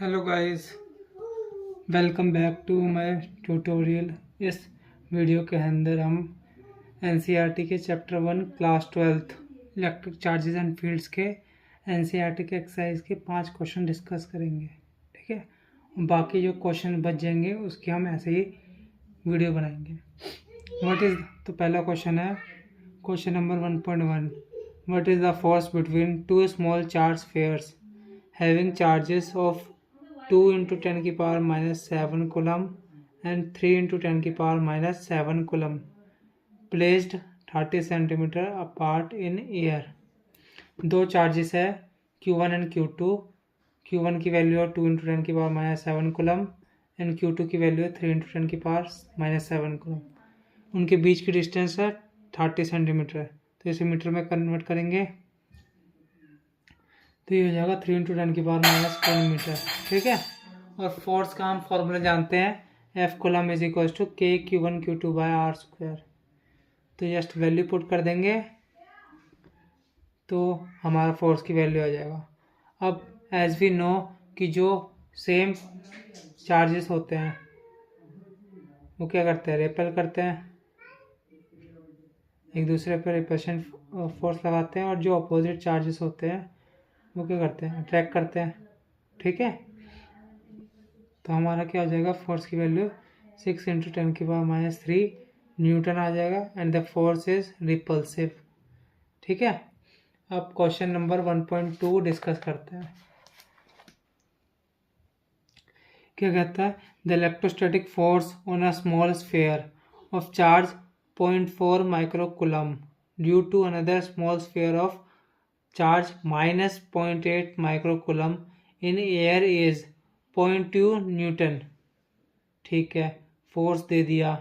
Hello guys, welcome back to my tutorial. इस video के अंदर हम एनसीईआरटी के chapter 1 class 12th electric charges and fields के एनसीईआरटी के एक्सरसाइज के 5 क्वेश्चन डिस्कस करेंगे। ठीक है, बाकी जो क्वेश्चन बच जाएंगे उसके हम ऐसे ही वीडियो बनाएंगे। तो पहला क्वेश्चन है question number 1.1। What is the force between two small charge spheres having charges of 2 into 10 की power minus 7 coulomb and 3 into 10 की power minus 7 coulomb placed 30 centimetre apart in air. दो चार्जेस है Q1 and Q2। Q1 की value है 2 into 10 की power minus 7 coulomb and Q2 की value है 3 into 10 की पावर माइनस 7 कूलम। उनके बीच की डिस्टेंस है 30 सेंटीमीटर। तो इसे मीटर में कन्वर्ट करेंगे तो ये हो जाएगा 3 into 10 की पावर माइनस 10 मीटर। ठीक है, और फोर्स का हम फॉर्मूला जानते हैं, F coulomb is equal to K Q1 Q2 by R square. तो जस्ट वैल्यू पुट कर देंगे तो हमारा फोर्स की वैल्यू आ जाएगा। अब एज वी नो कि जो सेम चार्जेस होते हैं वो क्या करते हैं, रेपेल करते हैं, एक दूसरे पर रिपल्शन फोर्स लगाते हैं, और जो अपोजिट चार्जेस होते हैं वो क्या करते हैं, अट्रैक्ट करते हैं। ठीक है, तो हमारा क्या हो जाएगा, फोर्स की वैल्यू 6 into 10 की पावर माइनस 3 न्यूटन आ जाएगा and the force is repulsive. ठीक है, अब क्वेश्चन नंबर 1.2 डिस्कस करते हैं। क्या कहता है, the electrostatic force on a small sphere of charge 0.4 micro coulomb due to another small sphere of charge minus 0.8 micro coulomb in air is 0.2 newton. ठीक है, फोर्स दे दिया,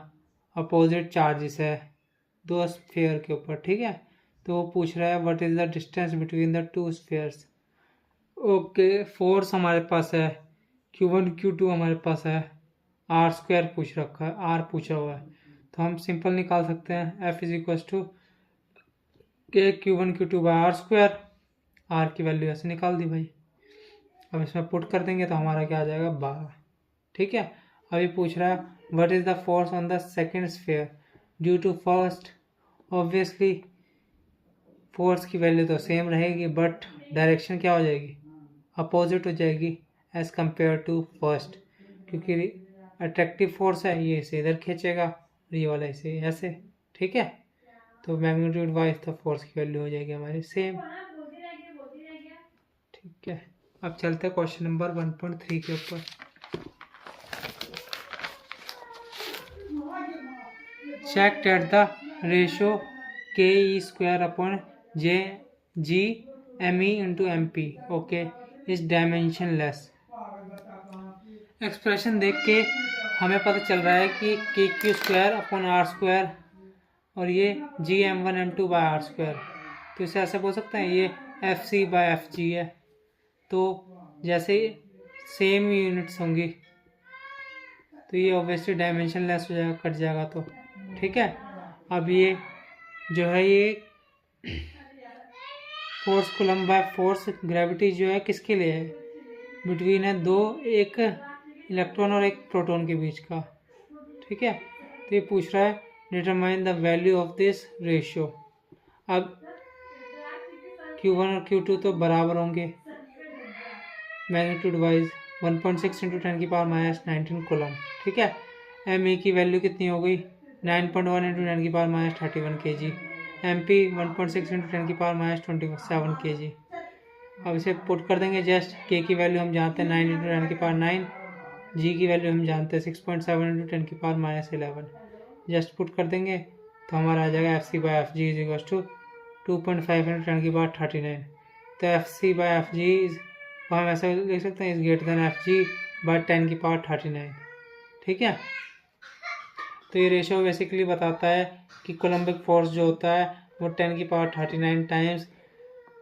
अपोजिट चार्जेस है दो स्फीयर के ऊपर। ठीक है, तो वो पूछ रहा है what is the distance between the two spheres. Okay, force हमारे पास है Q1 Q2 हमारे पास है, आर स्क्वायर पूछ रखा है, आर पूछा हुआ है, तो हम सिंपल निकाल सकते हैं F is equal to K Q1 Q2 by R square. R की वैल्यू ऐसे निकाल दी भाई। अब इसमें पुट कर देंगे तो हमारा क्या आ जाएगा, 12। ठीक है, अभी पूछ रहा है what is the force on the second sphere due to first. Obviously force की वैल्यू तो सेम रहेगी बट डायरेक्शन क्या हो जाएगी, अपोजिट हो जाएगी एज कंपेयर टू फर्स्ट, क्योंकि अट्रैक्टिव फोर्स है, ये इसे इधर खींचेगा और ये वाला इसे ऐसे। ठीक है, तो मैग्नीट्यूड वाइज तो फोर्स की वैल्यू हो जाएगी हमारी सेम। ठीक है, अब चलते हैं क्वेश्चन नंबर 1.3 के ऊपर। चेक दैट द रेशियो के E square upon J G M E into M P okay is dimensionless. Expression देख के हमें पता चल रहा है कि के Q square upon are square और ये G M one M two by are square, तो इसे ऐसे बोल सकते हैं ये एफ सी बाई एफ जी है। तो जैसे सेम यूनिट्स होंगी तो ये ऑब्वियसली डायमेंशन लेस हो जाएगा, कट जाएगा। तो ठीक है, अब ये जो है ये force coulomb by force gravity जो है किसके लिए है, बिटवीन है दो, एक इलेक्ट्रॉन और एक प्रोटॉन के बीच का। ठीक है, तो ये पूछ रहा है determine the value of this ratio. अब Q1 और Q2 तो बराबर होंगे मैग्नीट्यूड वाइज, 1.6 into 10 की पावर माइनस 19 कूलम। ठीक है, एम ई की वैल्यू कितनी हो गई, 9.1 into 10 की power minus 31 kg। M P 1.6 into 10 की पावर माइनस 27 kg। अब इसे पुट कर देंगे, जस्ट के की वैल्यू हम जानते हैं 9 into 10 की पावर 9, जी की वैल्यू हम जानते हैं 6.7 into 10 की पावर माइनस 11। जस्ट पुट कर देंगे तो हमारा आ जाएगा F C by F G is equal to 2.5 into 10 की पावर 39। तो F C by F G को हम ऐसे लिख सकते हैं is greater than F G by 10 की पावर 39। ठीक है, तो ये रेशियो बेसिकली बताता है कि कोलम्बिक फोर्स जो होता है वो 10 की पावर 39 टाइम्स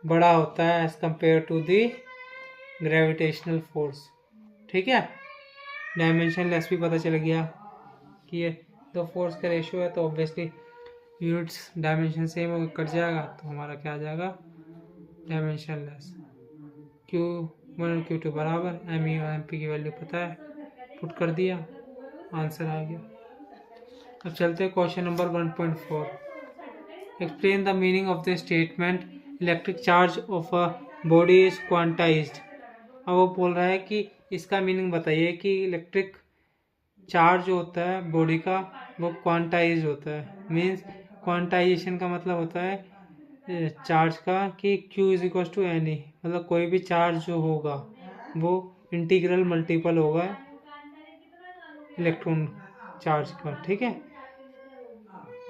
बड़ा होता है as compared to the gravitational force. ठीक है, डायमेंशन लेस भी पता चल गया कि ये दो फोर्स का रेशियो है, तो ऑब्वियसली यूनिट्स डायमेंशन सेम होकर कट जाएगा, तो हमारा क्या आ जाएगा, डायमेंशन लेस। क्यू 1 और Q2 बराबर, ME और MP की वैल्यू पता है, पुट कर दिया, आंसर आ गया। अब चलते हैं question number 1.4। Explain the meaning of the statement electric charge of a body is quantized. अब वो बोल रहा है कि इसका मीनिंग बताइए कि इलेक्ट्रिक चार्ज जो होता है बॉडी का वो क्वांटाइज होता है। मीन्स क्वांटाइजेशन का मतलब होता है चार्ज का कि Q is equal to NE, मतलब कोई भी चार्ज जो होगा वो इंटीग्रल मल्टीपल होगा इलेक्ट्रॉन चार्ज का। ठीक है,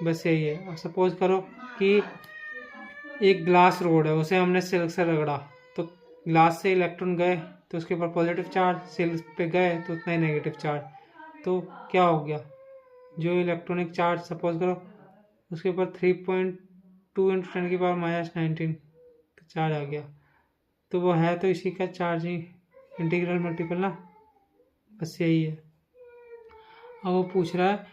बस यही है। अब सपोज करो कि एक ग्लास रोड है, उसे हमने सिल्क से रगड़ा तो ग्लास से इलेक्ट्रॉन गए तो उसके ऊपर पॉजिटिव चार्ज, सिल्क पे गए तो उतना ही नेगेटिव चार्ज। तो क्या हो गया, जो इलेक्ट्रॉनिक चार्ज सपोज करो उसके ऊपर 3.2 × 10⁻⁻19 चार्ज आ गया, तो वो है तो इसी का चार्ज ही इंटीग्रल मल्टीपल ना, बस यही है। अब वो पूछ रहा है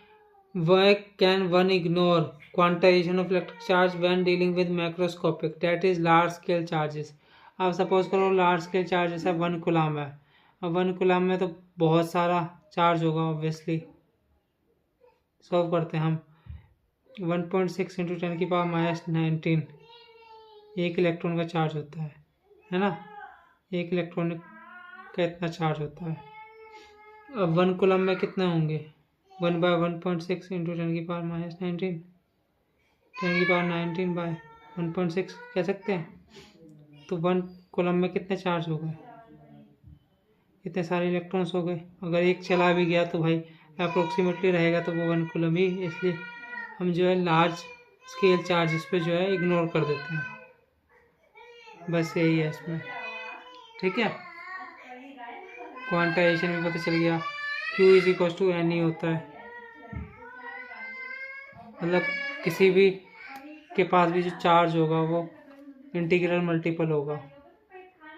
why can one ignore quantization of electric charge when dealing with macroscopic that is large scale charges। अब सपोज करो लार्ज स्केल चार्ज जैसा 1 कूलम है, अब 1 कूलम में तो बहुत सारा चार्ज होगा ऑब्वियसली। सॉल्व करते हैं हम। 1.6 × 10⁻⁻19 एक इलेक्ट्रॉन का चार्ज होता है ना, एक इलेक्ट्रॉन का इतना चार्ज होता है। अब 1 कूलम में कितने होंगे, 1/1.6 × 10⁻⁻19 10⁻19/1.6 कह सकते हैं। तो 1 कूलम में कितने चार्ज हो गए, इतने सारे इलेक्ट्रॉन्स हो गए। अगर एक चला भी गया तो भाई अप्रोक्सीमेटली रहेगा तो वो 1 कूलम ही, इसलिए हम जो है लार्ज स्केल चार्जेस पे जो है इग्नोर कर देते हैं, बस यही है इसमें। ठीक है, क्वांटाइजेशन भी पता चल गया, Q is equal to NE होता है, मतलब किसी भी के पास भी जो चार्ज होगा वो इंटीग्रल मल्टीपल होगा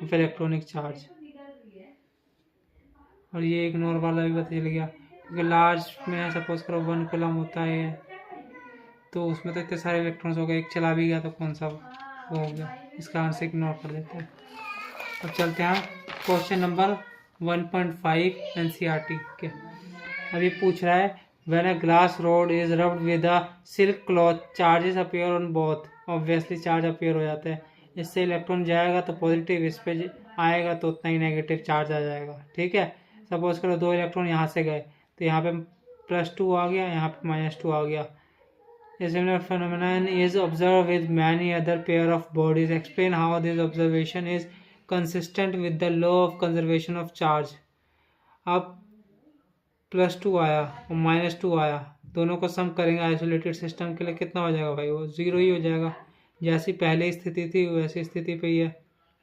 ऑफ इलेक्ट्रॉनिक चार्ज। और ये इग्नोर वाला भी पता चल गया, क्योंकि लार्ज में सपोज करो 1 कूलम होता है तो उसमें तो इतने सारे इलेक्ट्रॉन्स हो गए, एक चला भी गया तो कौन सा वो हो गया, इसका आंसर इग्नोर कर देते हैं। अब चलते हैं क्वेश्चन नंबर 1.5 NCERT के। अभी पूछ रहा है when a glass rod is rubbed with a silk cloth charges appear on both। Obviously charge appear हो जाता है, इससे इलेक्ट्रॉन जाएगा तो पॉजिटिव, इस पे आएगा तो उतना ही नेगेटिव चार्ज आ जाएगा। ठीक है, सपोज करो 2 इलेक्ट्रॉन यहाँ से गए तो यहाँ पे +2 आ गया, यहाँ पे -2 आ गया। A similar phenomenon is observed with many other pair of bodies। Explain how this observation is consistent with the law of conservation of charge। अब +2 आया और -2 आया, दोनों को सम करेंगे आइसोलेटेड सिस्टम के लिए, कितना हो जाएगा भाई, वो 0 ही हो जाएगा। जैसी पहले स्थिति थी वैसी स्थिति पे ही है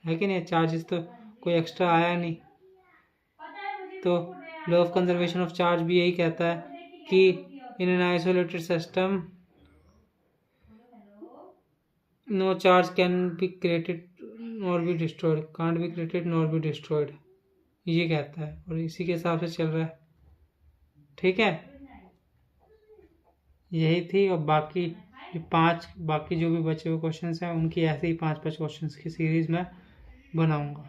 कि नहीं, चार्जेस तो कोई एक्स्ट्रा आया नहीं। तो law of conservation of charge भी यही कहता है कि in an isolated system no charge can be created nor be destroyed, can't be created nor be destroyed, ये कहता है और इसी के हिसाब से चल रहा है। ठीक है, यही थी। और बाकी जो भी बचे हुए क्वेश्चंस हैं उनकी ऐसे ही 5-5 क्वेश्चंस की सीरीज में बनाऊंगा।